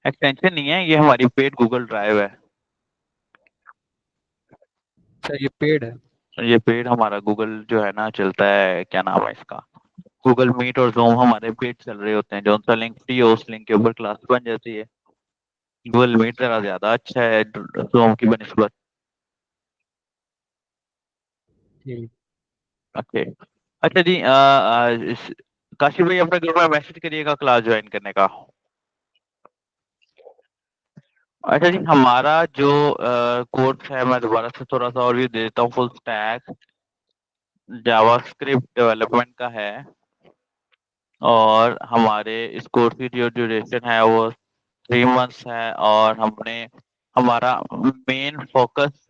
Extension नहीं है, ये हमारी पेड गूगल ड्राइव है। अच्छा, ये पेड है। ये पेड हमारा गूगल जो है ना चलता है, क्या नाम है इसका, गूगल मीट और जूम हमारे पेड चल रहे होते हैं। जो उनका लिंक फ्री हो उस लिंक के ऊपर क्लास बन जाती है। गूगल मीट जरा ज्यादा अच्छा है जूम की बनिस्बत। ठीक। ओके। अच्छा जी, काशिफ भाई अपने ग्रुप में मैसेज करिएगा क्लास ज्वाइन करने का। अच्छा जी, हमारा जो कोर्स है, मैं दोबारा से थोड़ा सा और भी दे देता हूँ। फुल स्टैक जावास्क्रिप्ट डेवलपमेंट का है, और हमारे इस कोर्स की जो ड्यूरेशन है वो 3 मंथ्स है। और हमने हमारा मेन फोकस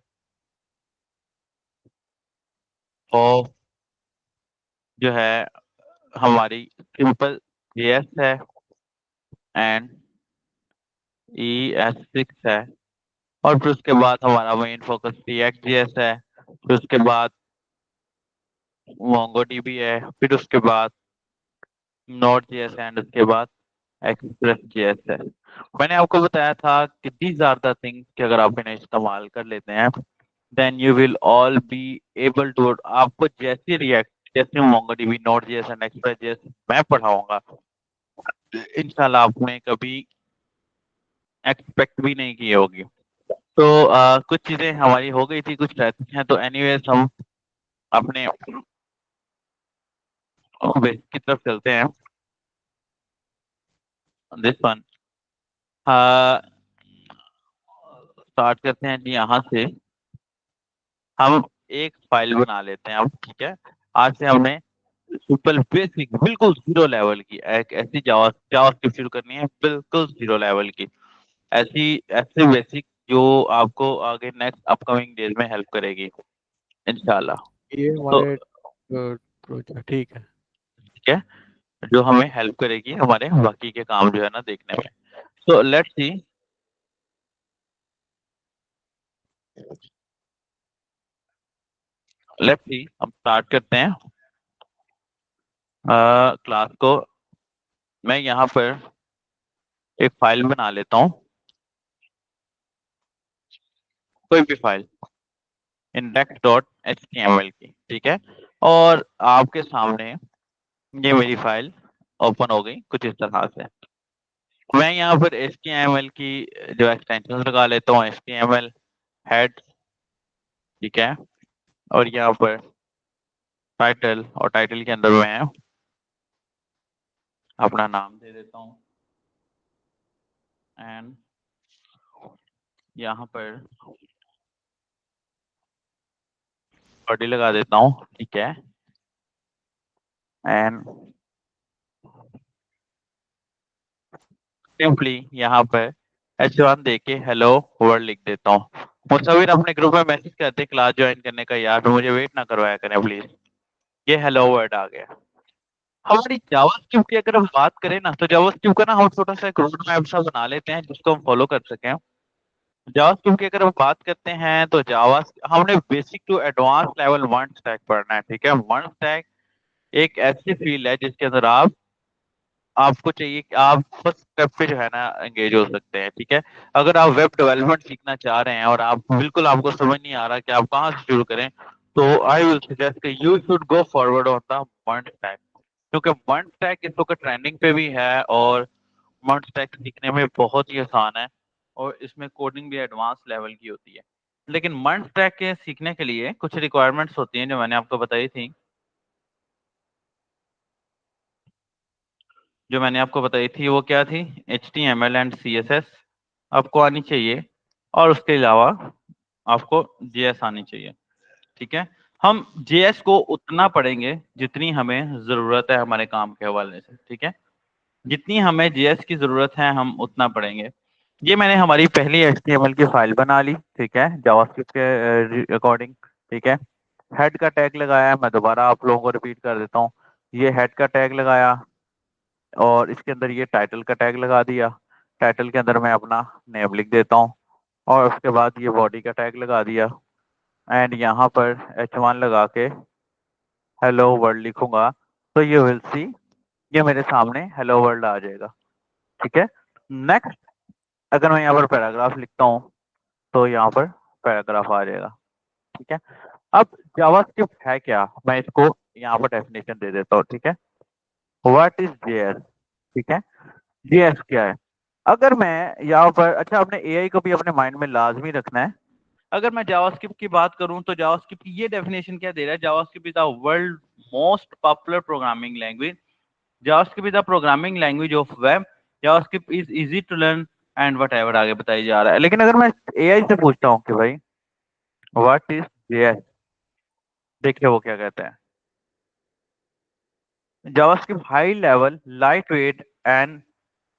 ऑफ जो है हमारी सिंपल जेएस है एंड ES6 है। और फिर उसके बाद हमारा मेन फोकस रिएक्ट जेएस है। फिर उसके बाद मोंगोडीबी है। फिर उसके बाद नोड जेएस एंड उसके बाद एक्सप्रेस जेएस है। मैंने आपको बताया था कि दीज आर द थिंग्स कि अगर आप इन्हें इस्तेमाल कर लेते हैं then you will all be able to, आपको जैसे रिएक्ट, जैसे MongoDB, node JS and express JS मैं पढ़ाऊंगा, इंशाल्लाह आपने कभी एक्सपेक्ट भी नहीं की होगी। तो कुछ चीजें हमारी हो गई थी, कुछ रहती हैं। तो एनीवेज हम अपने बेसिक की तरफ चलते हैं। दिस वन स्टार्ट करते हैं जी यहाँ से। हम एक फाइल बना लेते हैं अब, ठीक है। आज से हमने सिंपल बेसिक बिल्कुल जीरो लेवल की एक ऐसी जावा जावास्क्रिप्ट शुरू करनी है, बिल्कुल जीरो लेवल की। ऐसी ऐसे बेसिक जो आपको आगे नेक्स्ट अपकमिंग डेज में हेल्प करेगी इंशाल्लाह। ये तो हमारे प्रोजेक्ट, ठीक है। ठीक है, जो हमें हेल्प करेगी हमारे बाकी के काम जो है ना देखने में। तो लेट्स सी, हम स्टार्ट करते हैं क्लास को। मैं यहाँ पर एक फाइल बना लेता हूँ, कोई भी फाइल index.html की, ठीक है। और आपके सामने ये मेरी फाइल ओपन हो गई कुछ इस तरह से। मैं यहाँ पर HTML की जो एक्सटेंशन लगा लेता हूँ, HTML हेड, ठीक है। और यहाँ पर टाइटल, और टाइटल के अंदर मैं अपना नाम दे देता हूँ। एंड यहाँ पर बॉडी लगा देता हूँ, ठीक है। एंड सिंपली यहाँ पर H1 दे के हेलो वर्ल्ड लिख देता हूँ। मुसाविर अपने ग्रुप में मैसेज करते क्लास ज्वाइन करने का, यार तो मुझे वेट ना करवाया करें प्लीज। ये हेलो वर्ड आ गया। हमारी जावास्क्रिप्ट की अगर हम बात करें ना, तो जावास्क्रिप्ट का ना हम छोटा सा एक रोड मैप सा बना लेते हैं जिसको हम फॉलो कर सकें। जावास्क्रिप्ट की अगर हम बात करते हैं तो जावा हमने basic to advance level one stack पढ़ना है, ठीक है। वन स्टैक एक ऐसी फील्ड है जिसके अंदर आपको चाहिए कि आप फर्स्ट स्टेप पे जो है ना एंगेज हो सकते हैं, ठीक है। अगर आप वेब डेवलपमेंट सीखना चाह रहे हैं और आप बिल्कुल आपको समझ नहीं आ रहा कि आप कहाँ से शुरू करें, तो आई विल सजेस्ट कि you should go forward on the MERN stack. क्योंकि मर्न स्टैक इस वक्त ट्रेंडिंग पे भी है, और मर्न स्टैक सीखने में बहुत ही आसान है, और इसमें कोडिंग भी एडवांस लेवल की होती है। लेकिन मर्न स्टैक के सीखने के लिए कुछ रिक्वायरमेंट्स होती हैं जो मैंने आपको बताई थी, वो क्या थी? HTML एंड CSS आपको आनी चाहिए, और उसके अलावा आपको JS आनी चाहिए, ठीक है। हम JS को उतना पढ़ेंगे जितनी हमें जरूरत है हमारे काम के हवाले से, ठीक है। जितनी हमें JS की जरूरत है हम उतना पढ़ेंगे। ये मैंने हमारी पहली HTML की फाइल बना ली, ठीक है, जावास्क्रिप्ट के अकॉर्डिंग, ठीक है। हेड का टैग लगाया, मैं दोबारा आप लोगों को रिपीट कर देता हूँ। ये हेड का टैग लगाया, और इसके अंदर ये टाइटल का टैग लगा दिया। टाइटल के अंदर मैं अपना नेम लिख देता हूँ, और उसके बाद ये बॉडी का टैग लगा दिया। एंड यहाँ पर H1 लगा के हेलो वर्ल्ड लिखूंगा, तो ये विल सी, ये मेरे सामने हेलो वर्ल्ड आ जाएगा, ठीक है। नेक्स्ट अगर मैं यहाँ पर पैराग्राफ लिखता हूँ तो यहाँ पर पैराग्राफ आ जाएगा। ठीक है, अब जावास्क्रिप्ट है क्या, मैं इसको यहाँ पर डेफिनेशन दे देता हूँ। ठीक है, व्हाट इज जेएस। ठीक है, जेएस क्या है। अगर मैं यहाँ पर, अच्छा अपने एआई को भी अपने माइंड में लाजमी रखना है। अगर मैं जावास्क्रिप्ट की बात करूं तो जावास्क्रिप्ट की ये डेफिनेशन क्या दे रहा है, JavaScript is the world most popular programming language, JavaScript is the programming language of web, JavaScript is easy to learn and what आगे बताई जा रहा है। लेकिन अगर मैं एआई से पूछता हूँ कि भाई व्हाट इज जेएस, देखिए वो क्या कहते हैं। JavaScript high level light weight and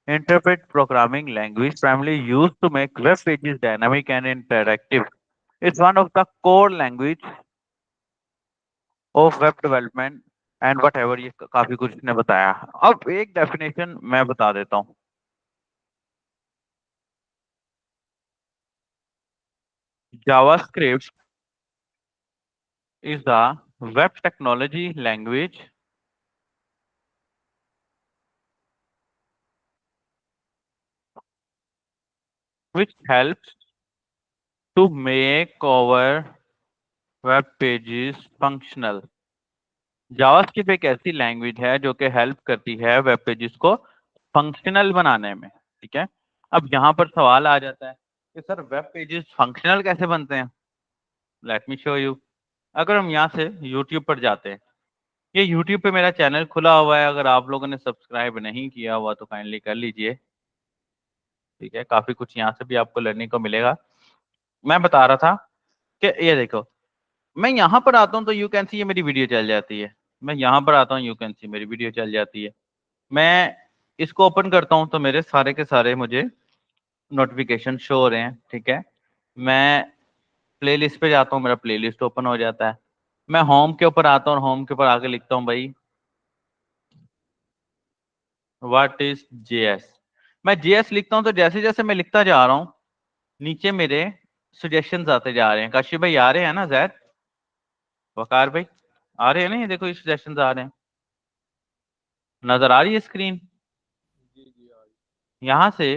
interpret programming language primarily used to make web pages dynamic and interactive. It's one of the core language of web development and whatever, ये काफी कुछ ने बताया। अब एक डेफिनेशन मैं बता देता हूँ। JavaScript is the web technology language which helps to make our web pages functional। JavaScript एक ऐसी लैंग्वेज है जो कि हेल्प करती है वेब पेजेस को फंक्शनल बनाने में। ठीक है, अब यहाँ पर सवाल आ जाता है कि सर वेब पेजेस फंक्शनल कैसे बनते हैं। Let me show you. अगर हम यहाँ से यूट्यूब पर जाते हैं, ये यूट्यूब पे मेरा चैनल खुला हुआ है, अगर आप लोगों ने सब्सक्राइब नहीं किया हुआ तो काइंडली कर लीजिए। ठीक है, काफी कुछ यहाँ से भी आपको लर्निंग को मिलेगा। मैं बता रहा था कि ये देखो, मैं यहाँ पर आता हूँ तो यू कैन सी ये मेरी वीडियो चल जाती है। मैं यहाँ पर आता हूँ, यू कैन सी मेरी वीडियो चल जाती है। मैं इसको ओपन करता हूँ तो मेरे सारे के सारे मुझे नोटिफिकेशन शो हो रहे हैं। ठीक है, मैं प्लेलिस्ट पे जाता हूँ, मेरा प्लेलिस्ट ओपन हो जाता है। मैं होम के ऊपर आता हूँ और होम के ऊपर आके लिखता हूँ भाई व्हाट इज जेएस। मैं जेएस लिखता हूँ तो जैसे जैसे मैं लिखता जा रहा हूँ नीचे मेरे सजेशंस आते जा रहे हैं। काशिफ भाई आ रहे हैं ना, जैद वकार भाई आ रहे हैं ना, ये देखो ये सजेशंस आ रहे हैं, नजर आ रही है स्क्रीन। यहाँ से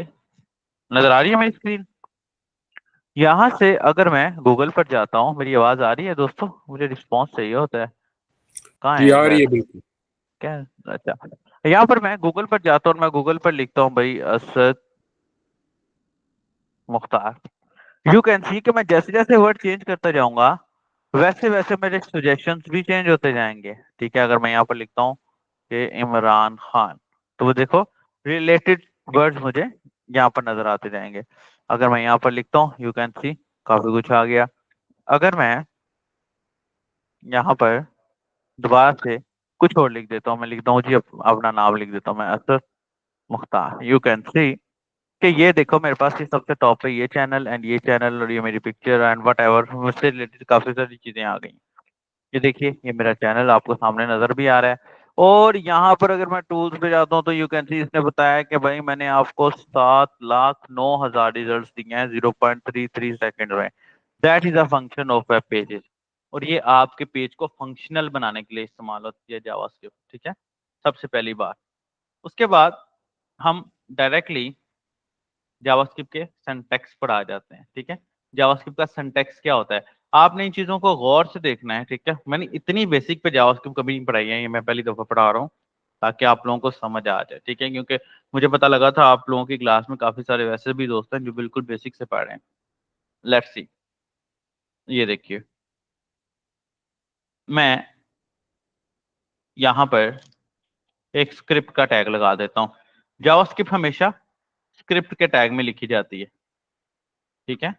नजर आ रही है मेरी स्क्रीन। यहाँ से अगर मैं गूगल पर जाता हूँ, मेरी आवाज आ रही है दोस्तों, मुझे रिस्पॉन्स चाहिए होता है। कहाँ जी है आ रही है जैद, बिल्कुल। क्या, अच्छा यहाँ पर मैं गूगल पर जाता हूँ और मैं गूगल पर लिखता हूँ भाई Asad Mukhtar. You can see कि मैं जैसे जैसे वर्ड चेंज करता जाऊंगा वैसे वैसे मेरे सजेशंस भी चेंज होते जाएंगे। ठीक है, अगर मैं यहाँ पर लिखता हूँ कि इमरान खान, तो वो देखो रिलेटेड वर्ड्स मुझे यहाँ पर नजर आते जाएंगे। अगर मैं यहाँ पर लिखता हूँ यू कैन सी काफी कुछ आ गया। अगर मैं यहाँ पर दोबारा से कुछ और लिख देता हूँ, मैं लिखता हूँ जी अपना नाम लिख देता हूँ मैं Asad Mukhtar, you can see कि ये देखो मेरे पास ये सबसे टॉप पे ये चैनल एंड ये चैनल और ये मेरी पिक्चर एंड वट एवर, मुझसे रिलेटेड काफी सारी चीजें आ गई। ये देखिए ये मेरा चैनल आपको सामने नजर भी आ रहा है। और यहाँ पर अगर मैं टूल्स पे जाता हूँ तो यू कैन सी इसने बताया कि भाई मैंने आपको 7,09,000 रिजल्ट दिए हैं 0.33 सेकंड में। That is a function of web pages. और ये आपके पेज को फंक्शनल बनाने के लिए इस्तेमाल होती है जावास्क्रिप्ट। ठीक है, सबसे पहली बात। उसके बाद हम डायरेक्टली जावास्क्रिप्ट के सिंटैक्स पर आ जाते हैं। ठीक है, जावास्क्रिप्ट का सिंटैक्स क्या होता है, आपने इन चीजों को गौर से देखना है। ठीक है, मैंने इतनी बेसिक पे जावास्क्रिप्ट कभी नहीं पढ़ाई है, ये मैं पहली दफा पढ़ा रहा हूँ ताकि आप लोगों को समझ आ जाए। ठीक है, क्योंकि मुझे पता लगा था आप लोगों की क्लास में काफी सारे वैसे भी दोस्त हैं जो बिल्कुल बेसिक से पढ़ रहे हैं। लेट्स सी, ये देखिए मैं यहाँ पर एक स्क्रिप्ट का टैग लगा देता हूँ। जावास्क्रिप्ट हमेशा स्क्रिप्ट के टैग में लिखी जाती है। ठीक है,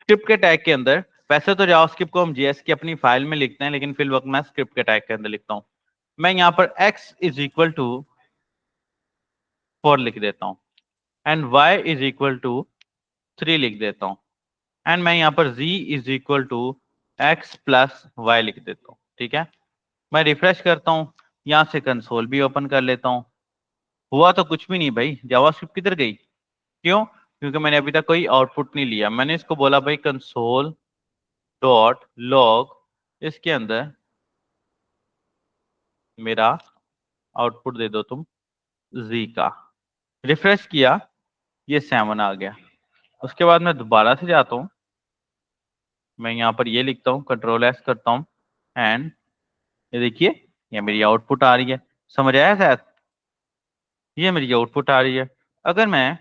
स्क्रिप्ट के टैग के अंदर, वैसे तो जावास्क्रिप्ट को हम जेएस की अपनी फाइल में लिखते हैं, लेकिन फिर वक्त मैं स्क्रिप्ट के टैग के अंदर लिखता हूँ। मैं यहाँ पर x इज इक्वल टू 4 लिख देता हूँ and y is equal to 3 लिख देता हूँ एंड मैं यहाँ पर z is equal to x plus y लिख देता हूँ। ठीक है, मैं रिफ्रेश करता हूँ, यहाँ से कंसोल भी ओपन कर लेता हूँ। हुआ तो कुछ भी नहीं भाई, जावास्क्रिप्ट किधर गई, क्यों, क्योंकि मैंने अभी तक कोई आउटपुट नहीं लिया। मैंने इसको बोला भाई कंसोल डॉट लॉग, इसके अंदर मेरा आउटपुट दे दो तुम जी का। रिफ्रेश किया ये 7 आ गया। उसके बाद मैं दोबारा से जाता हूँ, मैं यहाँ पर ये लिखता हूँ, कंट्रोल एस करता हूँ एंड ये देखिए ये मेरी आउटपुट आ रही है। समझ आया शायद? ये मेरी आउटपुट आ रही है। अगर मैं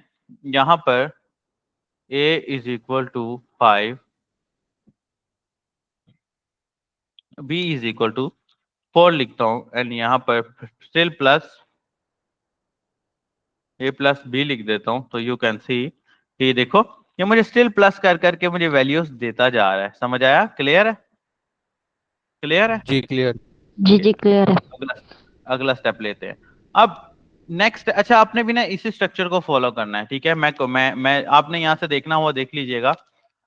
यहाँ पर a is equal to 5, b is equal to 4 लिखता हूँ एंड यहाँ पर still plus a plus b लिख देता हूँ, तो यू कैन सी कि देखो ये मुझे स्टिल प्लस कर करके मुझे वैल्यूज देता जा रहा है। समझ आया? क्लियर है? क्लियर है? जी क्लियर। जी जी क्लियर है। अगला अगला स्टेप लेते हैं। अब नेक्स्ट, अच्छा आपने भी ना इसी स्ट्रक्चर को फॉलो करना है, ठीक है? मैं आपने यहाँ से देखना हुआ देख लीजिएगा,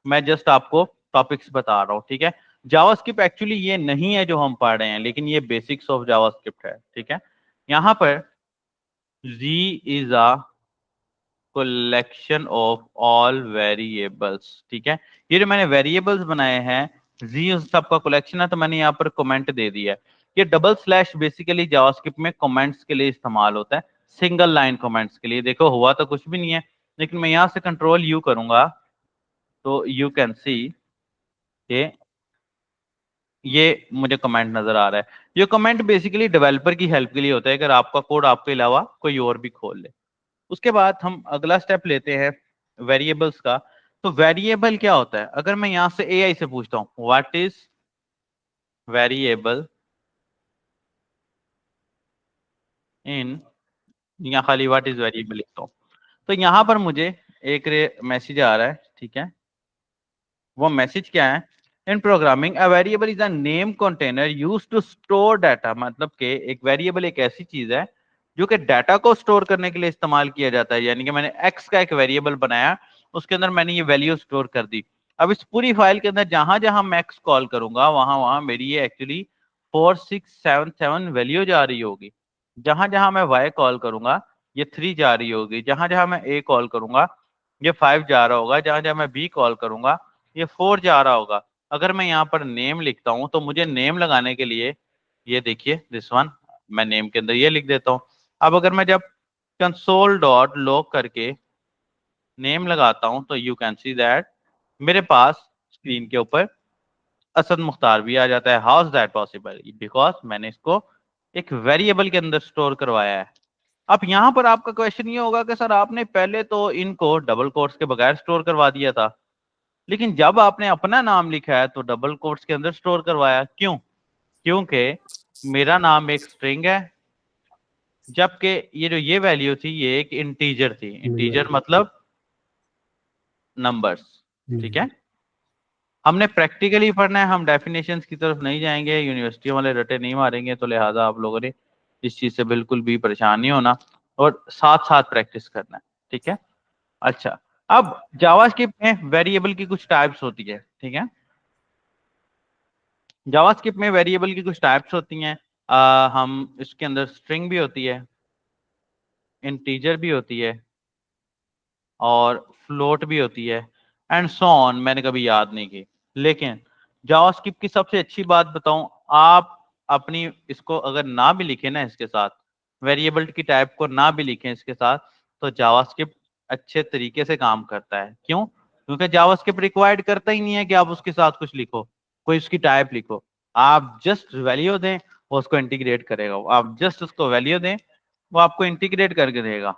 मैं जस्ट आपको टॉपिक्स बता रहा हूँ, ठीक है? जावास्क्रिप्ट एक्चुअली ये नहीं है जो हम पढ़ रहे हैं, लेकिन ये बेसिक्स ऑफ जावास्क्रिप्ट है, ठीक है? यहाँ पर Z is a collection of all variables, ठीक है? ये जो मैंने वेरिएबल्स बनाए हैं, जी उस सबका कलेक्शन है, तो मैंने यहाँ पर कमेंट दे दिया है। ये डबल स्लैश बेसिकली जावास्क्रिप्ट में कमेंट्स के लिए इस्तेमाल होता है, सिंगल लाइन कमेंट्स के लिए। देखो हुआ तो कुछ भी नहीं है, लेकिन मैं यहाँ से कंट्रोल यू करूंगा तो यू कैन सी ये मुझे कमेंट नजर आ रहा है। ये कमेंट बेसिकली डेवलपर की हेल्प के लिए होता है, अगर आपका कोड आपके अलावा कोई और भी खोल ले। उसके बाद हम अगला स्टेप लेते हैं वेरिएबल्स का। तो वेरिएबल क्या होता है? अगर मैं यहां से एआई से पूछता हूं व्हाट इज वेरिएबल इन, यहाँ खाली व्हाट इज वेरिएबल लिखता हूं, तो यहां पर मुझे एक मैसेज आ रहा है, ठीक है? वो मैसेज क्या है? In programming a variable is a name container used to store data. मतलब कि एक वेरिएबल एक ऐसी चीज है जो कि डाटा को स्टोर करने के लिए इस्तेमाल किया जाता है। यानी कि मैंने एक्स का एक वेरिएबल बनाया, उसके अंदर मैंने ये वैल्यू स्टोर कर दी। अब इस पूरी फाइल के अंदर जहां जहां मैं एक्स कॉल करूंगा वहां वहां मेरी ये एक्चुअली 4677 वैल्यू जा रही होगी। जहां जहां मैं वाई कॉल करूंगा ये 3 जा रही होगी। जहां जहां मैं ए कॉल करूंगा ये 5 जा रहा होगा। जहां जहां मैं बी कॉल करूंगा ये 4 जा रहा होगा। अगर मैं यहाँ पर नेम लिखता हूं तो मुझे नेम लगाने के लिए ये देखिए दिस वन, मैं नेम के अंदर ये लिख देता हूं। अब अगर मैं जब कंसोल डॉट लॉग करके नेम लगाता हूं तो यू कैन सी दैट मेरे पास स्क्रीन के ऊपर असद मुख्तार भी आ जाता है। How is that possible? Because मैंने इसको एक वेरिएबल के अंदर स्टोर करवाया है। अब यहाँ पर आपका क्वेश्चन ये होगा कि सर आपने पहले तो इनको डबल कोट्स के बगैर स्टोर करवा दिया था, लेकिन जब आपने अपना नाम लिखा है तो डबल कोट्स के अंदर स्टोर करवाया। क्यों? क्योंकि मेरा नाम एक स्ट्रिंग है, जबकि ये जो ये वैल्यू थी ये एक इंटीजर थी। इंटीजर मतलब नंबर्स, ठीक है? हमने प्रैक्टिकली पढ़ना है, हम डेफिनेशंस की तरफ नहीं जाएंगे, यूनिवर्सिटी वाले रटे नहीं मारेंगे, तो लिहाजा आप लोगों ने इस चीज से बिल्कुल भी परेशान नहीं होना और साथ साथ प्रैक्टिस करना है, ठीक है? अच्छा, अब जावास्क्रिप्ट में वेरिएबल की कुछ टाइप्स होती है, ठीक है? जावास्क्रिप्ट में वेरिएबल की कुछ टाइप्स होती हैं। हम इसके अंदर स्ट्रिंग भी होती है, इंटीजर भी होती है और फ्लोट भी होती है एंड सो ऑन, मैंने कभी याद नहीं की। लेकिन जावास्क्रिप्ट की सबसे अच्छी बात बताऊं, आप अपनी इसको अगर ना भी लिखें ना इसके साथ, वेरिएबल की टाइप को ना भी लिखें इसके साथ, तो जावास्क्रिप्ट अच्छे तरीके से काम करता है। क्यों? क्योंकि जावास्क्रिप्ट रिक्वायर्ड करता ही नहीं है कि आप उसके साथ कुछ लिखो, कोई उसकी टाइप लिखो। आप जस्ट वैल्यू दें वो उसको इंटीग्रेट करेगा। आप जस्ट उसको वैल्यू दें वो आपको इंटीग्रेट करके देगा,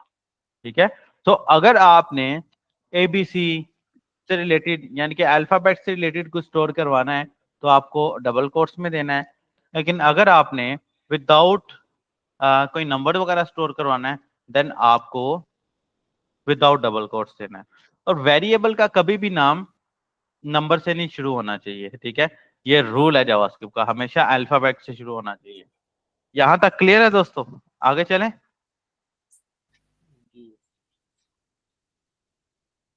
ठीक है? तो अगर आपने एबीसी से रिलेटेड यानी कि अल्फाबेट से रिलेटेड कुछ स्टोर करवाना है तो आपको डबल कोट्स में देना है। लेकिन अगर आपने विदाउट कोई नंबर वगैरह स्टोर करवाना है देन आपको विदाउट डबल कोट्स देना है। और वेरिएबल का कभी भी नाम नंबर से नहीं शुरू होना चाहिए, ठीक है? ये रूल है जावास्क्रिप्ट का, हमेशा अल्फाबेट से शुरू होना चाहिए। यहां तक क्लियर है दोस्तों? आगे चलें।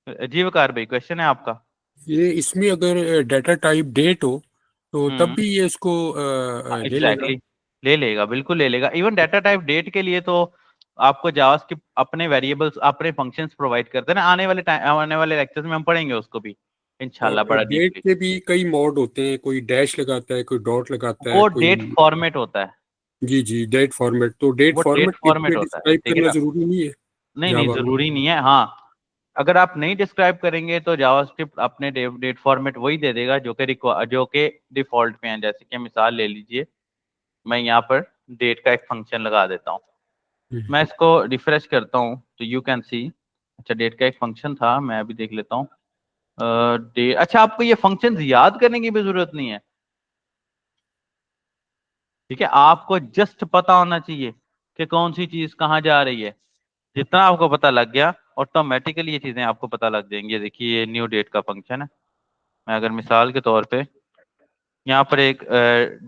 जी वकार भाई, क्वेश्चन है आपका? ये इसमें अगर डाटा टाइप डेट हो तो तब भी ये इसको ले लेगा? एग्जैक्टली, ले लेगा, बिल्कुल ले लेगा। इवन डाटा टाइप डेट के लिए तो आपको जावास्क्रिप्ट अपने वेरिएबल्स अपने फंक्शंस प्रोवाइड करते हैं ना। आने वाले लेक्चर्स में हम पढ़ेंगे उसको भी इंशाल्लाह और बड़ा डेट डीपली। के भी कई मोड होते हैं, कोई डैश लगाता है, कोई डॉट लगाता है, वो कोई। डेट फॉर्मेट होता है, जी जी, डेट फॉर्मेट। तो डेट वो डेट फॉर्मेट फॉर्मेट पे होता है, डिस्क्राइब ठीक है करना ना? जरूरी नहीं है नहीं नहीं जावा में? जरूरी नहीं है। हाँ, अगर आप नहीं डिस्क्राइब करेंगे तो जावास्क्रिप्ट अपने डेट फॉर्मेट वही दे देगा जो कि डिफॉल्ट में है। जैसे कि मिसाल ले लीजिए, मैं यहाँ पर डेट का एक फंक्शन लगा देता हूँ, मैं इसको रिफ्रेश करता हूँ तो यू कैन सी, अच्छा डेट का एक फंक्शन था, मैं अभी देख लेता हूँ। अच्छा, आपको ये फंक्शन याद करने की भी जरूरत नहीं है, ठीक है, आपको जस्ट पता होना चाहिए कि कौन सी चीज कहाँ जा रही है। जितना आपको पता लग गया ऑटोमेटिकली ये चीजें आपको पता लग जाएंगी। देखिए ये न्यू डेट का फंक्शन है, मैं अगर मिसाल के तौर पे यहाँ पर एक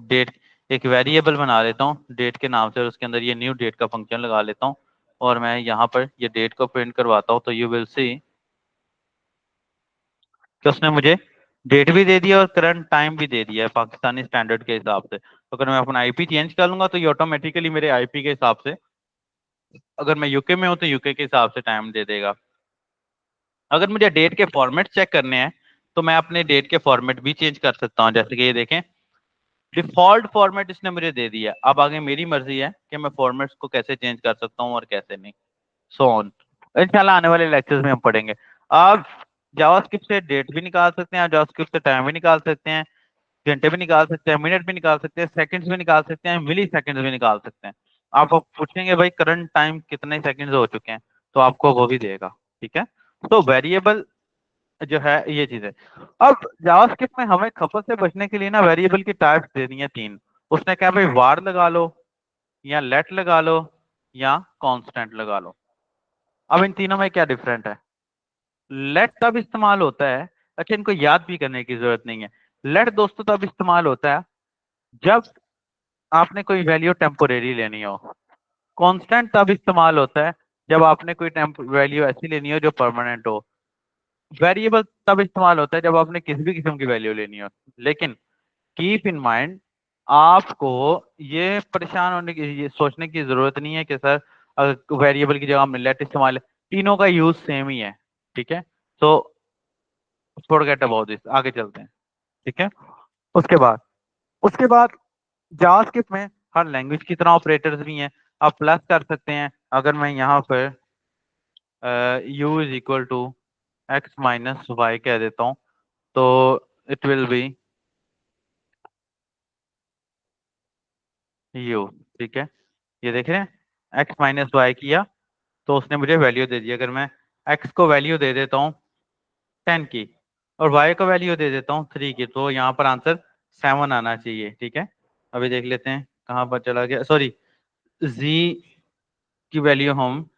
डेट, एक वेरिएबल बना लेता हूँ डेट के नाम से, और उसके अंदर ये न्यू डेट का फंक्शन लगा लेता हूँ, और मैं यहाँ पर ये डेट को प्रिंट करवाता हूँ, तो यू विल सी कि उसने मुझे डेट भी दे दिया और करंट टाइम भी दे दिया है पाकिस्तानी स्टैंडर्ड के हिसाब से। तो अगर मैं अपना आईपी चेंज कर लूंगा तो ये ऑटोमेटिकली मेरे आईपी के हिसाब से, अगर मैं यूके में हूँ तो यूके के हिसाब से टाइम दे देगा। अगर मुझे डेट के फॉर्मेट चेक करने हैं तो मैं अपने डेट के फॉर्मेट भी चेंज कर सकता हूँ। जैसे कि ये देखें, डिफॉल्ट फॉर्मेट इसने मुझे दे दिया, अब आगे मेरी मर्जी है कि मैं फॉर्मेट्स को कैसे चेंज कर सकता हूँ और कैसे नहीं, सो ऑन। इंशाल्लाह आने वाले लेक्चर्स में हम पढ़ेंगे। आप जावास्क्रिप्ट से डेट भी निकाल सकते हैं, आप जावास्क्रिप्ट से टाइम भी निकाल सकते हैं, घंटे भी निकाल सकते हैं, मिनट भी निकाल सकते हैं, सेकंड्स भी निकाल सकते हैं, मिली सेकंड्स भी निकाल सकते हैं। आप पूछेंगे भाई करंट टाइम कितने सेकंड्स हो चुके हैं, तो आपको वो भी देगा, ठीक है। तो वेरिएबल जो है ये चीज है। अब जावास्क्रिप्ट में हमें खपत से बचने के लिए ना वेरिएबल की टाइप्स दे दी है तीन। उसने कहा भाई वार लगा लो, या लेट लगा लो, या कांस्टेंट लगा लो। अब इन तीनों में क्या डिफरेंट है? लेट तब इस्तेमाल होता है, अच्छा इनको याद भी करने की जरूरत नहीं है। लेट दोस्तों तब इस्तेमाल होता है जब आपने कोई वैल्यू टेम्पोरेरी लेनी हो। कांस्टेंट तब इस्तेमाल होता है जब आपने कोई वैल्यू ऐसी लेनी हो जो परमानेंट हो। वेरिएबल तब इस्तेमाल होता है जब आपने किसी भी किस्म की वैल्यू लेनी हो। लेकिन कीप इन माइंड, आपको ये परेशान होने की, ये सोचने की जरूरत नहीं है कि सर वेरिएबल की जगह हमने लेट इस्तेमाल, तीनों का यूज सेम ही है, ठीक है। तो फॉरगेट अबाउट दिस, आगे चलते हैं, ठीक है। उसके बाद जावास्क्रिप्ट में हर लैंग्वेज की तरह ऑपरेटर्स भी हैं। आप प्लस कर सकते हैं, अगर मैं यहाँ पर u is equal to X minus Y कह देता हूँ तो इट विल बी u, ठीक है। ये देख रहे हैं x माइनस वाई किया तो उसने मुझे वैल्यू दे दी। अगर मैं x को वैल्यू दे देता हूँ 10 की और y को वैल्यू दे देता हूँ 3 की, तो यहाँ पर आंसर 7 आना चाहिए, ठीक है। अभी देख लेते हैं कहाँ पर चला गया, सॉरी z की वैल्यू हम,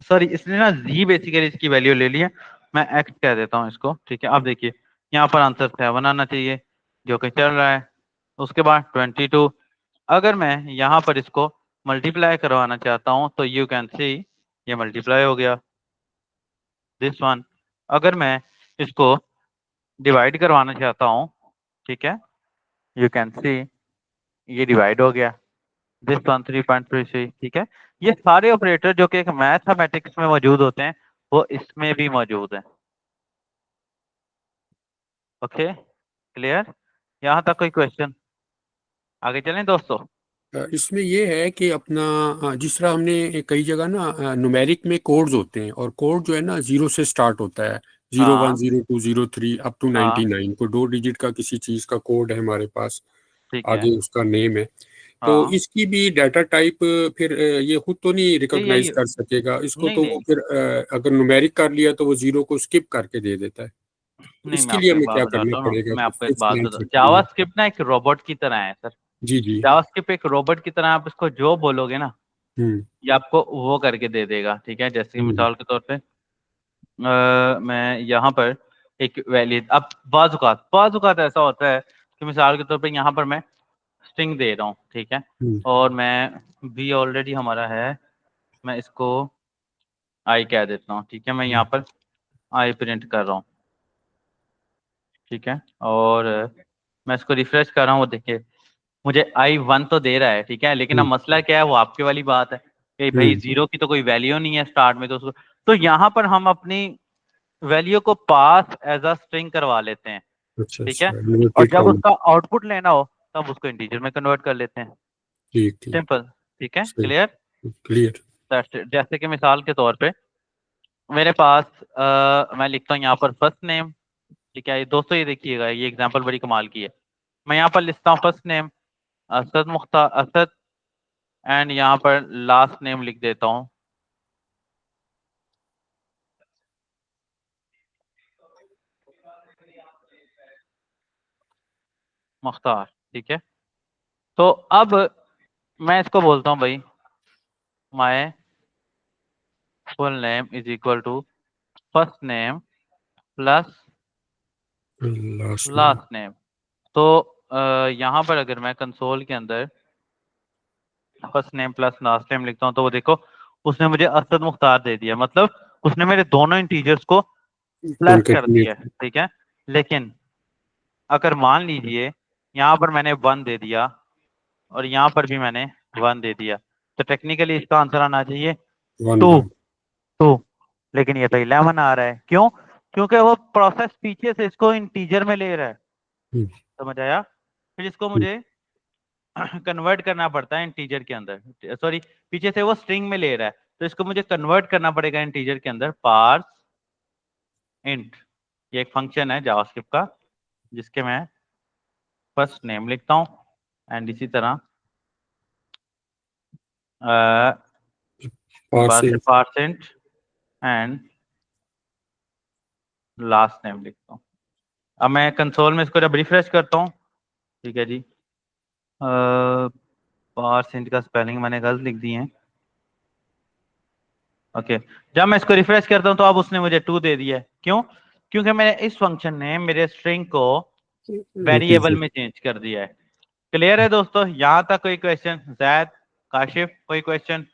सॉरी इसने ना z बेसिकली इसकी वैल्यू ले ली है, मैं x कह देता हूँ इसको, ठीक है। अब देखिए यहाँ पर आंसर 7 आना चाहिए जो कि चल रहा है। उसके बाद 22, अगर मैं यहाँ पर इसको मल्टीप्लाई करवाना चाहता हूँ तो यू कैन सी ये मल्टीप्लाई हो गया दिस वन। अगर मैं इसको डिवाइड करवाना चाहता हूँ, ठीक है, यू कैन सी ये डिवाइड हो गया दिस वन 3.33, ठीक है। ये सारे ऑपरेटर जो कि एक मैथमेटिक्स में मौजूद होते हैं वो इसमें भी मौजूद है। ओके क्लियर, यहाँ तक कोई क्वेश्चन? आगे चलें दोस्तों। इसमें ये है कि अपना जिस तरह हमने कई जगह ना न्यूमेरिक में कोड्स होते हैं, और कोड जो है ना 0 से स्टार्ट होता है, 01 हाँ 02 03 अप टू हाँ 99, को 2 डिजिट का किसी चीज का कोड है हमारे पास, ठीक है। आगे उसका नेम है। तो हाँ इसकी भी डाटा टाइप फिर ये खुद तो नहीं रिकॉग्नाइज यही, कर सकेगा इसको, नहीं तो वो नहीं फिर अगर न्यूमेरिक कर लिया तो वो 0 को स्किप करके दे देता है। तो नहीं, मैं इसके लिए आपको एक हमें बात क्या करना बताता हूँ, पड़ेगा, मैं कुछ आपको एक बात एक्सप्लेन बता, कीजिए। जावास्क्रिप्ट ना एक रोबोट की तरह है सर। जी जी। जावास्क्रिप्ट एक रोबोट की तरह, आप इसको जो बोलोगे ना हम्म ये आपको वो करके दे देगा, ठीक है। जैसे कि हम्म मिसाल के तौर पे मैं यहाँ पर एक वैलिड, अब बाजुकात ऐसा होता है कि मिसाल के तौर पे यहाँ पर मैं स्ट्रिंग दे रहा हूँ, ठीक है, हम्म और मैं भी ऑलरेडी हमारा है, मैं इसको आई कह देता हूँ, ठीक है। मैं यहाँ पर आई प्रिंट कर रहा हूँ, ठीक है, और मैं इसको रिफ्रेश कर रहा हूँ, वो देखिए मुझे I1 तो दे रहा है, ठीक है। लेकिन अब हम्म मसला क्या है वो आपके वाली बात है कि भाई हम्म, 0 की तो कोई वैल्यू नहीं है स्टार्ट में, तो उसको, तो यहाँ पर हम अपनी वैल्यू को पास एज अ स्ट्रिंग करवा लेते हैं, अच्छा ठीक है। अच्छा, और लिमिटेड जब काउंट। उसका आउटपुट लेना हो तब उसको इंटीजर में कन्वर्ट कर लेते हैं, ठीक ठीक। सिंपल, ठीक है, सही। क्लियर। क्लियर। जैसे कि मिसाल के तौर पे मेरे पास मैं लिखता हूँ यहाँ पर फर्स्ट नेम, ठीक है दोस्तों, ये देखिएगा ये एग्जांपल बड़ी कमाल की है। मैं यहाँ पर लिखता हूँ first name Asad Mukhtar Asad, and यहाँ पर लास्ट नेम लिख देता हूँ मुख्तार, ठीक है। तो अब मैं इसको बोलता हूँ भाई my full name is equal to first name plus last name. Last name. तो यहाँ पर अगर मैं कंसोल के अंदर first name plus last name लिखता हूँ तो वो देखो उसने मुझे असद मुख्तार दे दिया, मतलब उसने मेरे दोनों इंटीजर्स को प्लस कर दिया, कॉन्केटनेट। ठीक है। लेकिन अगर मान लीजिए यहाँ पर मैंने 1 दे दिया और यहाँ पर भी मैंने 1 दे दिया, तो टेक्निकली इसका आंसर आना चाहिए 1 2 1। 2, लेकिन ये तो 11 आ रहा है। क्यों? क्योंकि वो प्रोसेस पीछे से इसको इंटीजर में ले रहा है, हम्म, समझ आया? फिर इसको मुझे कन्वर्ट करना पड़ता है इंटीजर के अंदर, सॉरी पीछे से वो स्ट्रिंग में ले रहा है तो इसको मुझे कन्वर्ट करना पड़ेगा इंटीजर के अंदर, पार्स इंट। ये एक फंक्शन है जावास्क्रिप्ट का जिसके मैं फर्स्ट नेम लिखता हूँ एंड इसी तरह parsing. Parse int and last name लिखता हूँ। अब मैं कंसोल में इसको जब रिफ्रेश करता हूँ, ठीक है जी, पार्स इंट का स्पेलिंग मैंने गलत लिख दिए हैं, ओके। जब मैं इसको रिफ्रेश करता हूँ तो अब उसने मुझे 2 दे दिया है। क्यों? क्योंकि मैंने इस फंक्शन ने मेरे स्ट्रिंग को वेरिएबल इंटीजर। में चेंज कर दिया है। क्लियर है दोस्तों? यहाँ तक कोई क्वेश्चन? जैद, काशिफ, कोई क्वेश्चन?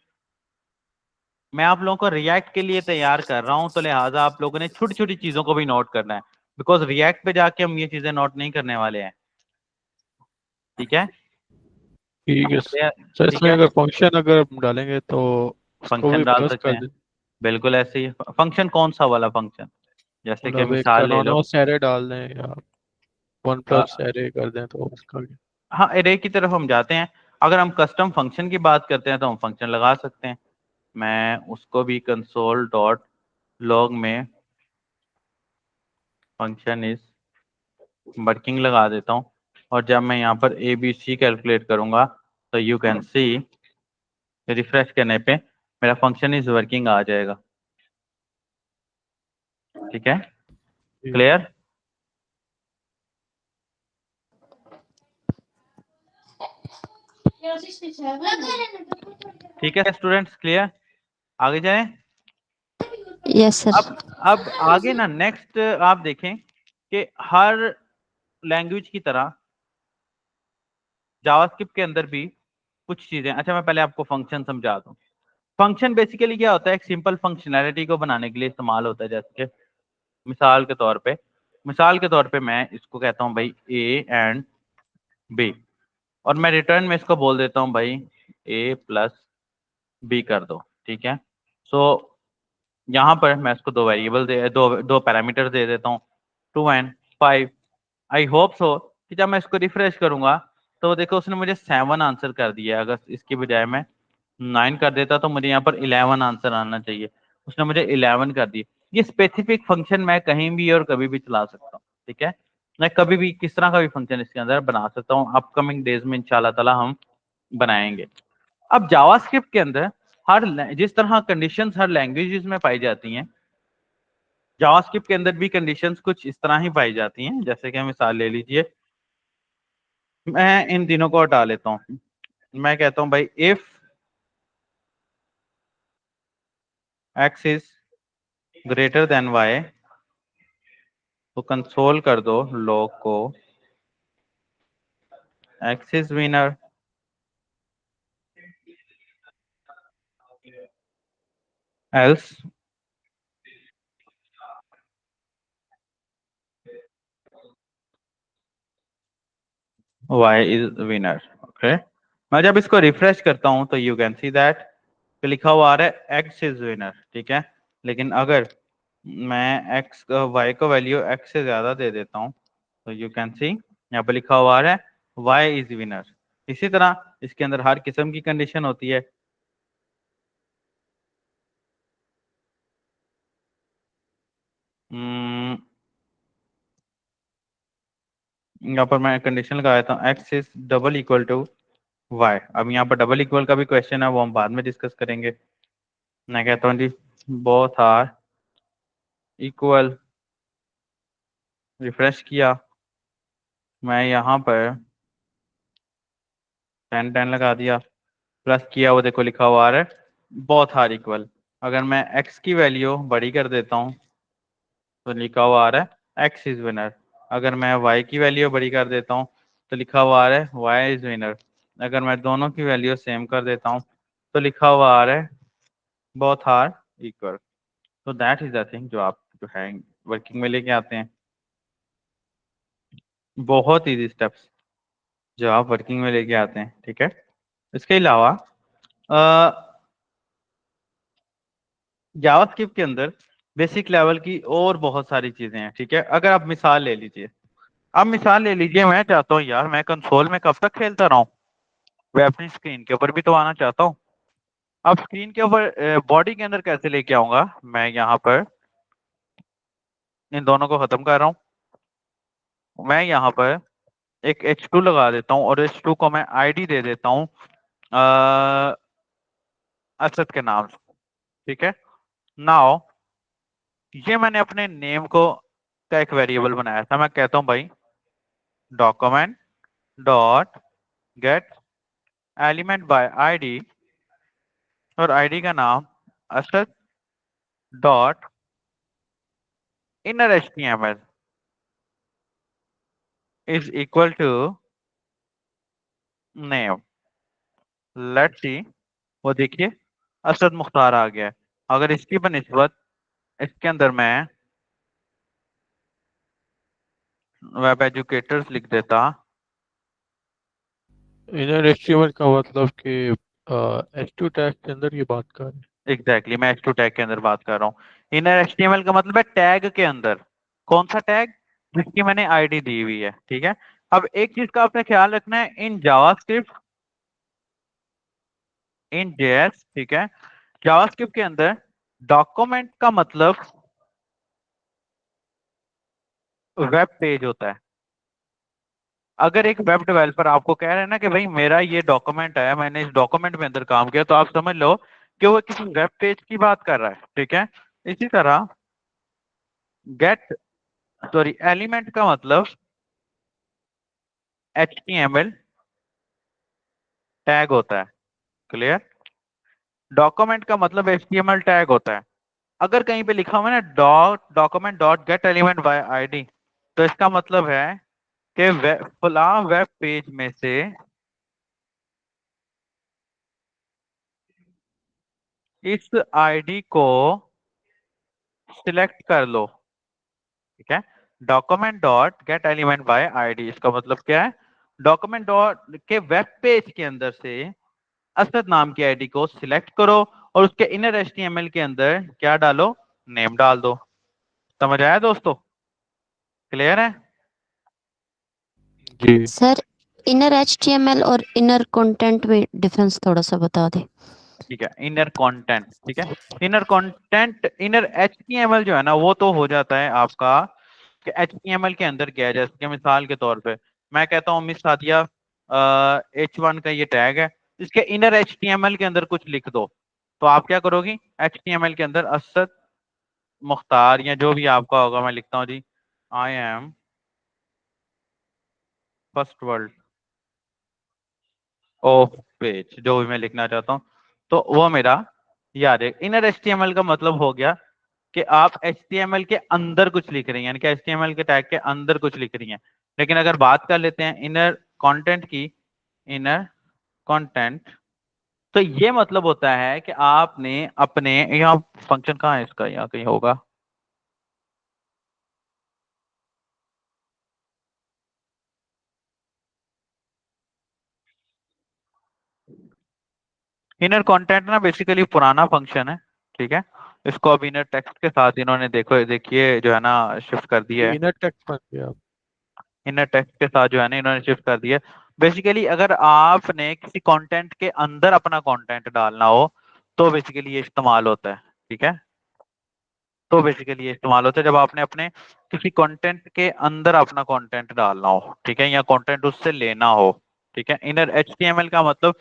मैं आप लोगों को रिएक्ट के लिए तैयार कर रहा हूँ तो लिहाजा आप लोगों ने छोटी छोटी चीजों को भी नोट करना है, बिकॉज रिएक्ट पे जाके हम ये चीजें नोट नहीं करने वाले हैं, ठीक है? ठीक है सर, ठीक इसमें है, अगर फंक्शन अगर हम डालेंगे तो उसको फंक्शन भी डाल प्लस सकते कर हैं, दें। बिल्कुल ऐसे ही। फंक्शन कौन सा वाला फंक्शन? जैसे कि मतलब एक मिसाल ले लो, एनोनिमस एरे डाल दें या वन प्लस एरे कर दें तो उसका क्या? हाँ एरे की तरफ हम जाते हैं। अगर हम कस्टम फंक्शन की बात करते हैं तो हम फंक्शन लगा सकते हैं। मैं उसको भी कंसोल डॉट लॉग में फंक्शन इज वर्किंग लगा देता हूँ, और जब मैं यहाँ पर ए बी सी कैलकुलेट करूंगा तो यू कैन सी रिफ्रेश करने पे मेरा फंक्शन इज वर्किंग आ जाएगा, ठीक है? ठीक क्लियर? ठीक है स्टूडेंट्स, क्लियर? आगे जाएं। Yes sir. अब आगे ना नेक्स्ट आप देखें कि हर लैंग्वेज की तरह जावास्क्रिप्ट के अंदर भी कुछ चीजें, अच्छा मैं पहले आपको फंक्शन समझा दूं। फंक्शन बेसिकली क्या होता है? एक सिंपल फंक्शनैलिटी को बनाने के लिए इस्तेमाल होता है। जैसे कि मिसाल के तौर पे मैं इसको कहता हूं भाई ए एंड बी, और मैं रिटर्न में इसको बोल देता हूं भाई ए प्लस बी कर दो, ठीक है? सो यहाँ पर मैं इसको दो वेरिएबल दो पैरामीटर दे देता हूँ 2 एंड 5। आई होप सो कि जब मैं इसको रिफ्रेश करूंगा तो देखो उसने मुझे 7 आंसर कर दिया। अगर इसकी बजाय मैं 9 कर देता तो मुझे यहाँ पर 11 आंसर आना चाहिए, उसने मुझे 11 कर दिया। ये स्पेसिफिक फंक्शन मैं कहीं भी और कभी भी चला सकता हूँ, ठीक है? मैं कभी भी किस तरह का भी फंक्शन इसके अंदर बना सकता हूँ। अपकमिंग डेज में इंशाल्लाह ताला हम बनाएंगे। अब जावास्क्रिप्ट के अंदर जिस तरह कंडीशंस हर लैंग्वेजेस में पाई जाती हैं, जावास्क्रिप्ट के अंदर भी कंडीशंस कुछ इस तरह ही पाई जाती हैं। जैसे कि मिसाल ले लीजिए, मैं इन तीनों को हटा लेता हूँ। मैं कहता हूँ भाई if x is greater than y, तो कंसोल कर दो लॉग को x is winner, else y is winner, okay. मैं जब इसको रिफ्रेश करता हूं तो यू कैन सी दैट लिखा हुआ आ रहा है x इज विनर, ठीक है? लेकिन अगर मैं x y को वैल्यू x से ज्यादा दे देता हूं तो यू कैन सी यहाँ पे लिखा हुआ आ रहा है y इज विनर। इसी तरह इसके अंदर हर किस्म की कंडीशन होती है। यहाँ पर मैं कंडीशन लगाया था x is double equal to y। अब यहाँ पर डबल इक्वल का भी क्वेश्चन है, वो हम बाद में डिस्कस करेंगे। मैं कहता हूँ जी बोथ आर इक्वल, रिफ्रेश किया, मैं यहाँ पर 10 लगा दिया, प्लस किया, वो देखो लिखा हुआ आ रहा है बोथ आर इक्वल। अगर मैं x की वैल्यू बड़ी कर देता हूँ तो लिखा हुआ आ रहा है x इज विनर। अगर मैं y की वैल्यू बड़ी कर देता हूँ तो लिखा हुआ आ रहा है y इज विनर। अगर मैं दोनों की वैल्यू सेम कर देता हूँ तो लिखा हुआ आ रहा है बोथ आर इक्वल। तो दैट इज द थिंग जो आप जो है वर्किंग में लेके आते हैं। बहुत इजी स्टेप्स जो आप वर्किंग में लेके आते हैं, ठीक है। इसके अलावा जावास्क्रिप्ट के अंदर बेसिक लेवल की और बहुत सारी चीजें हैं, ठीक है। अगर आप मिसाल ले लीजिए, अब मिसाल ले लीजिए, मैं चाहता हूँ यार मैं कंसोल में कब तक खेलता रहूं, मैं अपनी स्क्रीन के ऊपर भी तो आना चाहता हूँ। अब स्क्रीन के ऊपर बॉडी के अंदर कैसे लेके आऊंगा, मैं यहाँ पर इन दोनों को खत्म कर रहा हूँ। मैं यहाँ पर एक H2 लगा देता हूँ और H2 को मैं आईडी दे देता हूँ असद के नाम से, ठीक है। नाउ ये मैंने अपने नेम को का एक वेरिएबल बनाया था। मैं कहता हूँ भाई document dot get element by ID, और आईडी का नाम Asad dot inner HTML is equal to name. Let's see, वो देखिए असद मुख्तार आ गया है। अगर इसकी बनिस्बत इसके अंदर मैं वेब एजुकेटर्स लिख देता, इनर एचटीएमएल का मतलब कि H2 टैग के अंदर ये बात कर रहे हैं। एग्जैक्टली मैं H2 टैग के अंदर बात कर रहा हूँ। इनर HTML का मतलब है टैग के अंदर, कौन सा टैग, जिसकी मैंने आईडी दी हुई है, ठीक है। अब एक चीज का आपने ख्याल रखना है, इन जावास्क्रिप्ट इन जेएस, ठीक है, जावास्क्रिप्ट के अंदर डॉक्यूमेंट का मतलब वेब पेज होता है। अगर एक वेब डेवलपर आपको कह रहे हैं ना कि भाई मेरा ये डॉक्यूमेंट है, मैंने इस डॉक्यूमेंट में अंदर काम किया, तो आप समझ लो कि वो किसी वेब पेज की बात कर रहा है, ठीक है। इसी तरह गेट सॉरी एलिमेंट का मतलब HTML टैग होता है, क्लियर। डॉक्यूमेंट का मतलब HTML टैग होता है। अगर कहीं पे लिखा हुआ है ना document dot get element by ID, तो इसका मतलब है कि फला वेब पेज में से इस आईडी को सिलेक्ट कर लो, ठीक है। Document dot get element by ID, इसका मतलब क्या है, डॉक्यूमेंट डॉट के वेब पेज के अंदर से असद नाम की आईडी को सिलेक्ट करो और उसके इनर HTML के अंदर क्या डालो, नेम डाल दो। समझ आया दोस्तों, क्लियर है। जी सर इनर HTML और इनर कंटेंट में डिफरेंस थोड़ा सा बता दें। ठीक है, इनर कंटेंट, ठीक है। इनर कंटेंट, इनर HTML जो है ना वो तो हो जाता है आपका कि HTML के अंदर क्या है। जैसे कि मिसाल के तौर पे मैं कहता हूँ मिस सादिया H1 का ये टैग है, इसके इनर HTML के अंदर कुछ लिख दो, तो आप क्या करोगी, HTML के अंदर असद मुख्तार या जो भी आपका होगा, मैं लिखता हूँ G I M first world of page, जो भी मैं लिखना चाहता हूँ, तो वो मेरा याद है। इनर HTML का मतलब हो गया कि आप HTML के अंदर कुछ लिख रही हैं, यानी कि HTML के टैग के अंदर कुछ लिख रही हैं। लेकिन अगर बात कर लेते हैं इनर कंटेंट की, इनर कंटेंट, तो ये मतलब होता है कि आपने अपने, यहाँ फंक्शन कहाँ है इसका, यहाँ कहीं होगा, इनर कंटेंट ना बेसिकली पुराना फंक्शन है, ठीक है। इसको अब इनर टेक्स्ट के साथ इन्होंने देखो देखिए जो है ना शिफ्ट कर दिया है। इनर टेक्स्ट बन गया। इनर टेक्स्ट के साथ जो है ना इन्होंने शिफ्ट कर दिया। बेसिकली अगर आपने किसी कंटेंट के अंदर अपना कंटेंट डालना हो तो बेसिकली ये इस्तेमाल होता है, ठीक है। तो बेसिकली ये इस्तेमाल होता है जब आपने अपने किसी कंटेंट के अंदर अपना कंटेंट डालना हो, ठीक है, या कंटेंट उससे लेना हो, ठीक है। इनर एचटीएमएल का मतलब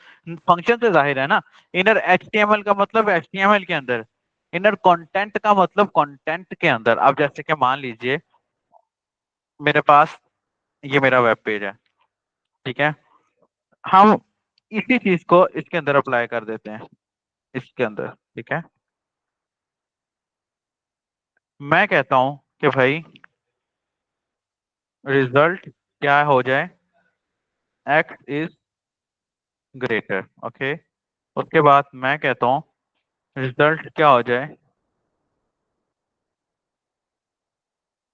फंक्शन से जाहिर है ना, इनर एचटीएमएल का मतलब एचटीएमएल के अंदर, इनर कंटेंट का मतलब कंटेंट के अंदर। अब जैसे कि मान लीजिए मेरे पास ये मेरा वेब पेज है, ठीक है, हम इसी चीज को इसके अंदर अप्लाई कर देते हैं, इसके अंदर, ठीक है। मैं कहता हूं कि भाई रिजल्ट क्या हो जाए, x इज ग्रेटर, ओके। उसके बाद मैं कहता हूं रिजल्ट क्या हो जाए,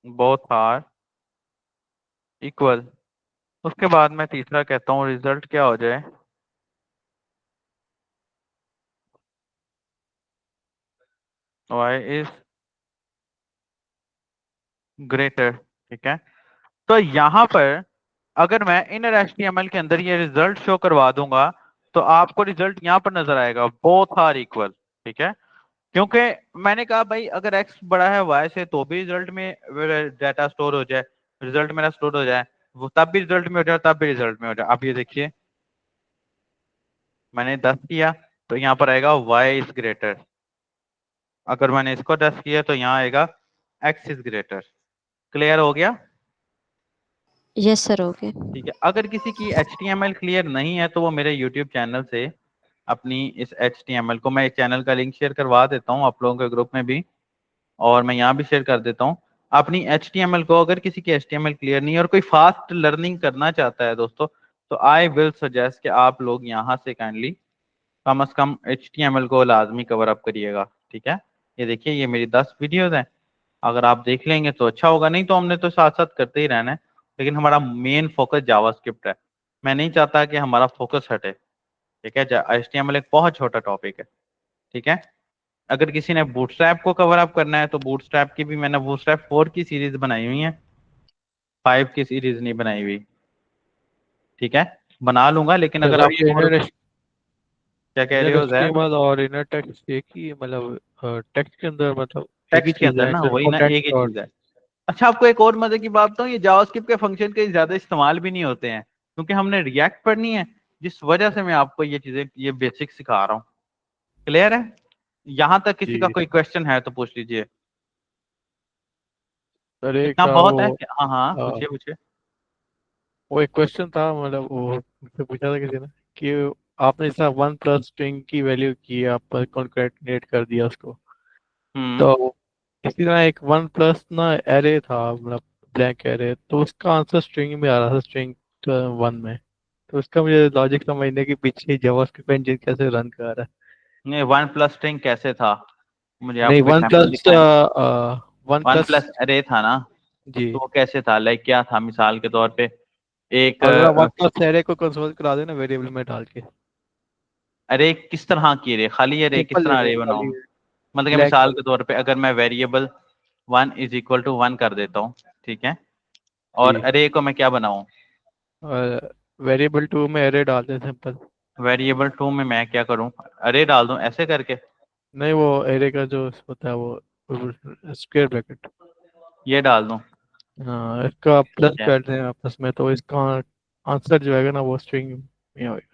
बोथ आर इक्वल। उसके बाद मैं तीसरा कहता हूं रिजल्ट क्या हो जाए, y इज ग्रेटर, ठीक है। तो यहां पर अगर मैं इनर एचटीएमएल के अंदर ये रिजल्ट शो करवा दूंगा तो आपको रिजल्ट यहां पर नजर आएगा, बोथ आर इक्वल, ठीक है। क्योंकि मैंने कहा भाई अगर x बड़ा है y से तो भी रिजल्ट में डाटा स्टोर हो जाए, रिजल्ट मेरा स्टोर हो जाए, वो तब भी रिजल्ट में हो जाए, तब भी रिजल्ट में हो जाए। अब ये देखिए मैंने 10 किया तो यहाँ पर आएगा y इज ग्रेटर, अगर मैंने इसको 10 किया तो यहाँ आएगा x इज ग्रेटर। क्लियर हो गया? Yes sir, okay. ठीक है। अगर किसी की HTML क्लियर नहीं है तो वो मेरे YouTube चैनल से अपनी इस HTML को, मैं इस चैनल का लिंक शेयर करवा देता हूँ आप लोगों के ग्रुप में भी, और मैं यहाँ भी शेयर कर देता हूँ। अपनी HTML को, अगर किसी की HTML क्लियर नहीं है और कोई फास्ट लर्निंग करना चाहता है दोस्तों, तो आई विल सजेस्ट कि आप लोग यहाँ से काइंडली कम से कम HTML को लाजमी कवर अप करिएगा, ठीक है। ये देखिए ये मेरी 10 वीडियोस हैं, अगर आप देख लेंगे तो अच्छा होगा, नहीं तो हमने तो साथ साथ करते ही रहना है। लेकिन हमारा मेन फोकस जावास्क्रिप्ट है, मैं नहीं चाहता कि हमारा फोकस हटे, ठीक है। HTML एक बहुत छोटा टॉपिक है, ठीक है। अगर किसी ने बूटस्ट्रैप को कवर अप करना है तो बूटस्ट्रैप की भी मैंने बूटस्ट्रैप 4 की सीरीज बनाई हुई है, 5 की सीरीज नहीं बनाई हुई, ठीक है। बना लूंगा, लेकिन अगर सर आपको ये और क्या कह रहे इनर हो जैद? एचटीएमएल और इनर टेक्स्ट एक ही मतलब टेक्स्ट के अंदर मतलब एक ही टेक्स्ट के चीज अंदर है ना, सिर्फ वही ना, एक ही कंटेंट और चीज है। अच्छा, आपको एक और मजे की बात बताऊं, ये जावास्क्रिप्ट के फंक्शन के ज्यादा इस्तेमाल भी नहीं होते हैं क्योंकि हमने रिएक्ट पढ़नी है, जिस वजह से मैं आपको ये चीजें, ये बेसिक सिखा रहा हूँ। क्लियर है? यहां तक किसी का जी। कोई क्वेश्चन है तो पूछ लीजिए। सर एक इतना बहुत है वो हाँ हाँ, अ, पूछिए पूछिए। वो एक क्वेश्चन था मतलब वो मुझसे पूछा था किसी ने कि आपने जैसा वन प्लस स्ट्रिंग की वैल्यू की आप कॉन्कैटिनेट कर दिया उसको, हम्म। तो इसी तरह एक वन प्लस ना एरे था मतलब ब्लैंक एरे, तो उसका आंसर स्ट्रिंग में आ रहा था स्ट्रिंग वन में। तो उसका मुझे लॉजिक समझने के पीछे जावास्क्रिप्ट इंजन कैसे रन कर रहा है। नहीं, वन प्लस स्ट्रिंग कैसे था, मुझे आप नहीं कोई वन एग्जांपल प्लस दिखाएं। वन वन प्लस प्लस अरे था ना, तो जी। वो कैसे था, लाइक क्या था मिसाल के तौर पे? एक अगर आप वन प्लस एरे को कंसोल करा देना वेरिएबल में डाल के, अरे किस तरह की अरे, खाली अरे किस सिंपल तरह एरे अरे बनाऊं? खाली मतलब कि ब्लैंक मिसाल एरे। के तौर पे अगर मैं वेरिएबल 1 = 1 कर देता हूँ, ठीक है, और जी अरे को मैं क्या बनाऊं? और वेरिएबल टू में एरे डाल दें सिंपल। वेरिएबल 2 में मैं क्या करूं, अरे डाल दूं ऐसे करके? नहीं वो एरे का जो होता है वो स्क्वायर ब्रैकेट, ये डाल दूं? हाँ इसका प्लस ठीक है। कर दें आपस में तो इसका आंसर जो आएगा ना वो स्ट्रिंग में होगा।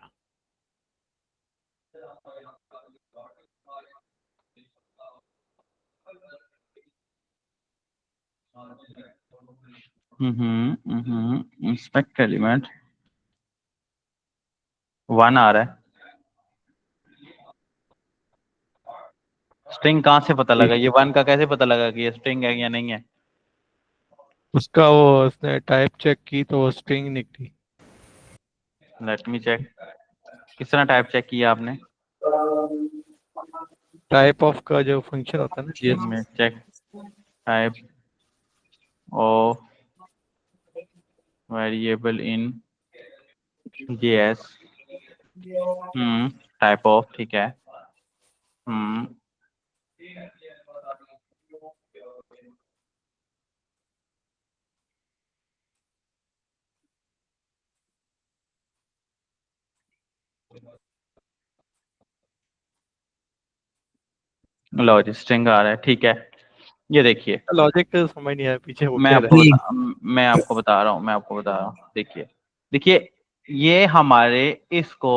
इंस्पेक्ट एलिमेंट 1 आ रहा है। स्ट्रिंग कहाँ से पता जी लगा, ये 1 का कैसे पता लगा कि ये स्ट्रिंग है या नहीं है? उसका वो उसने टाइप चेक की तो वो स्ट्रिंग निकली। Let me check. किस तरह टाइप चेक किया आपने? टाइप ऑफ का जो फंक्शन होता है ना लेट जीएस। Me check type of variable in JS. Type of, ठीक है। हम्म। लो जी, स्ट्रिंग आ रहा है, ठीक है। ये देखिए लॉजिक तो समझ नहीं आया पीछे वो मैं कह आपको रहा है। बता रहा हूँ देखिए देखिए ये हमारे इसको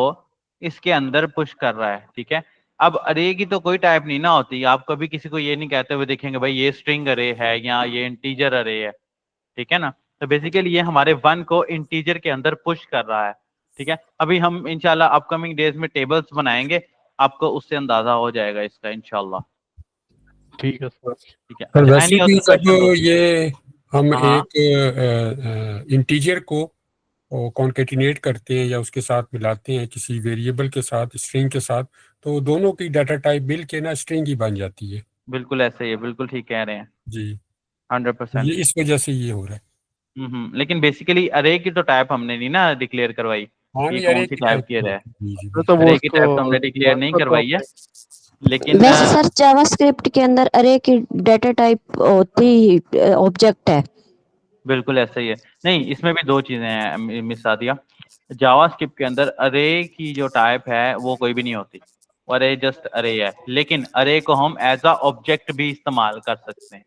इसके अंदर पुश कर रहा है, ठीक है। अब अरे की तो कोई टाइप नहीं ना होती, आप कभी किसी को ये नहीं कहते हुए देखेंगे भाई ये स्ट्रिंग अरे है या ये इंटीजर अरे है, ठीक है ना। तो बेसिकली ये हमारे 1 को इंटीजर के अंदर पुश कर रहा है, ठीक है। अभी हम इंशाल्लाह अपकमिंग डेज में टेबल्स बनाएंगे, आपको उससे अंदाजा हो जाएगा इसका इंशाल्लाह, ठीक है सर। ठीक है। पर अच्छा, वैसे एनी भी अदर जब क्वेश्चन दोस्तों? ये हम हाँ एक इंटीजर को कॉन्केटिनेट करते हैं या उसके साथ मिलाते हैं किसी वेरिएबल के साथ, स्ट्रिंग के साथ, तो दोनों की डाटा टाइप मिल के ना स्ट्रिंग ही बन जाती है। बिल्कुल ऐसे ही है, बिल्कुल ठीक कह रहे हैं, जी, 100%। ये इस वजह से ये हो रहा है। लेकिन बेसिकली अरे की तो टाइप हमने नहीं ना डिक्लेयर करवाई, हाँ, ये नहीं, कौन अरे सी की टाइप टाइप की है। जी जी तो बिल्कुल। वो अरे की उसको टाइप तो हमने डिक्लेयर नहीं को तो करवाई है, लेकिन वैसे सर जावास्क्रिप्ट के अंदर अरे की डाटा टाइप होती ऑब्जेक्ट है। बिल्कुल ऐसा ही है। नहीं, इसमें भी दो चीजें हैं मिस आदिया। जावास्क्रिप्ट के अंदर अरे की जो टाइप है वो कोई भी नहीं होती, अरे जस्ट अरे है, लेकिन अरे को हम एज अ ऑब्जेक्ट भी इस्तेमाल कर सकते हैं,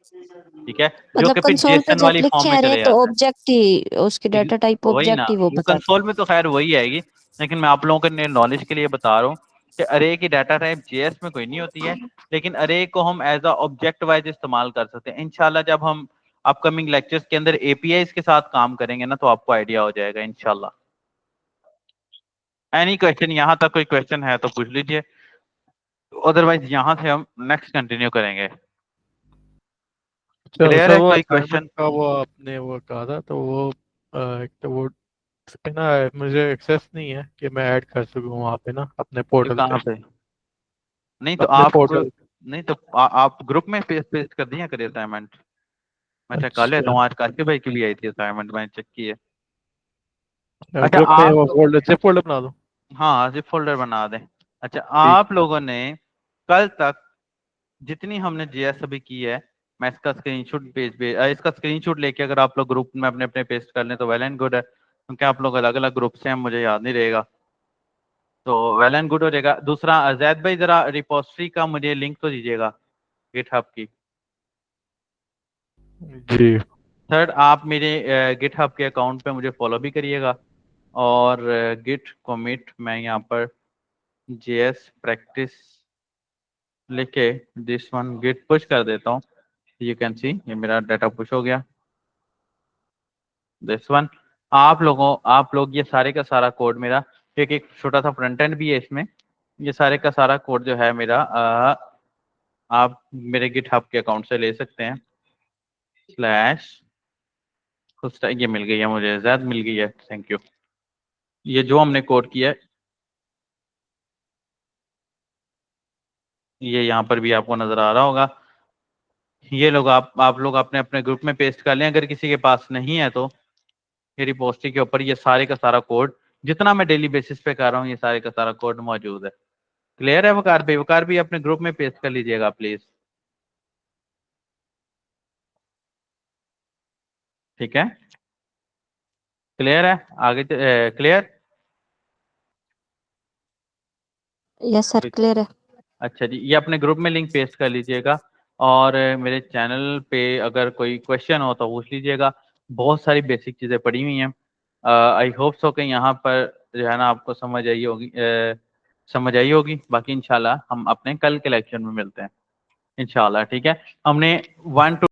ठीक है, जो मतलब कि फिर कंसोल पे जेसन जब वाली फॉर्म लिखे में अरे चले तो जाता है। ऑब्जेक्ट ही उसकी डाटा टाइप वही ना, ऑब्जेक्ट ही वो वो बताता कंसोल में तो खैर वही आएगी, लेकिन मैं आप लोगों के नॉलेज के लिए बता रहा हूँ कि अरे की डाटा टाइप जेएस में कोई नहीं होती है, लेकिन अरे को हम एज अ ऑब्जेक्ट वाइज इस्तेमाल कर सकते हैं। इंशाल्लाह जब हम अपकमिंग लेक्चर्स के अंदर एपीआईज के साथ काम करेंगे ना, तो आपको आइडिया हो जाएगा इंशाल्लाह। एनी क्वेश्चन, यहाँ तक कोई क्वेश्चन है तो पूछ लीजिए, अदरवाइज यहाँ से हम नेक्स्ट कंटिन्यू करेंगे। चलो क्लियर सर, है वो कोई असाइनमेंट क्वेश्चन? का वो आपने वो कहा था तो वो एक तो वो उस पे ना मुझे एक्सेस नहीं है कि मैं ऐड कर सकूं वहाँ पे ना अपने ये पोर्टल कहाँ पे। पे? नहीं तो अपने आप, पोर्टल। नहीं तो आप ग्रुप में पेस्ट पेस्ट कर दिया करिए असाइनमेंट। मैं चेक कर लेता अच्छा, हूँ, आज काशिफ भाई की भी आई थी असाइनमेंट, मैंने चेक की है। अच्छा ग्रुप में आप, वो फोल्डर जिप फोल्डर बना दो। हाँ जिप फोल्डर बना दें। अच्छा, ठीक। आप लोगों ने कल तक जितनी हमने जीएस अभी की है, मैं इसका स्क्रीनशॉट इसका स्क्रीनशॉट लेके अगर आप लोग ग्रुप में अपने अपने पेस्ट कर लें तो वेल एंड गुड है, क्योंकि आप लोग अलग अलग ग्रुप से हैं, मुझे याद नहीं रहेगा, तो वेल एंड गुड हो जाएगा। दूसरा, जैद भाई जरा रिपोजिटरी का मुझे लिंक तो दीजिएगा गिटहब की। जी। थर्ड, आप मेरे गिटहब के अकाउंट पे मुझे फॉलो भी करिएगा, और गिट कमिट मैं यहाँ पर जेएस प्रैक्टिस लिख के दिस वन गिट पुश कर देता हूँ। यू कैन सी ये मेरा डाटा पुश हो गया, दिस वन। आप लोग ये सारे का सारा कोड मेरा, एक एक छोटा सा फ्रंट एंड भी है इसमें, ये सारे का सारा कोड जो है मेरा आप मेरे गिटहब के अकाउंट से ले सकते हैं। स्लैश ये मिल गई है मुझे, जैद मिल गई है, थैंक यू। ये जो हमने कोड किया है ये यहाँ पर भी आपको नजर आ रहा होगा। ये लोग आप लोग अपने अपने ग्रुप में पेस्ट कर लें, अगर किसी के पास नहीं है तो ये रिपोजिटरी के ऊपर ये सारे का सारा कोड जितना मैं डेली बेसिस पे कर रहा हूँ, ये सारे का सारा कोड मौजूद है। क्लियर है वकार भी अपने ग्रुप में पेस्ट कर लीजिएगा प्लीज, ठीक है। क्लियर है, आगे क्लियर? यस सर क्लियर है। अच्छा जी, ये अपने ग्रुप में लिंक पेस्ट कर लीजिएगा, और मेरे चैनल पे अगर कोई क्वेश्चन हो तो पूछ लीजिएगा। बहुत सारी बेसिक चीज़ें पड़ी हुई हैं, आई होप सो कि यहाँ पर जो है ना आपको समझ आई होगी। बाकी इंशाल्लाह हम अपने कल के लेक्चर में मिलते हैं इंशाल्लाह, ठीक है। हमने 1 to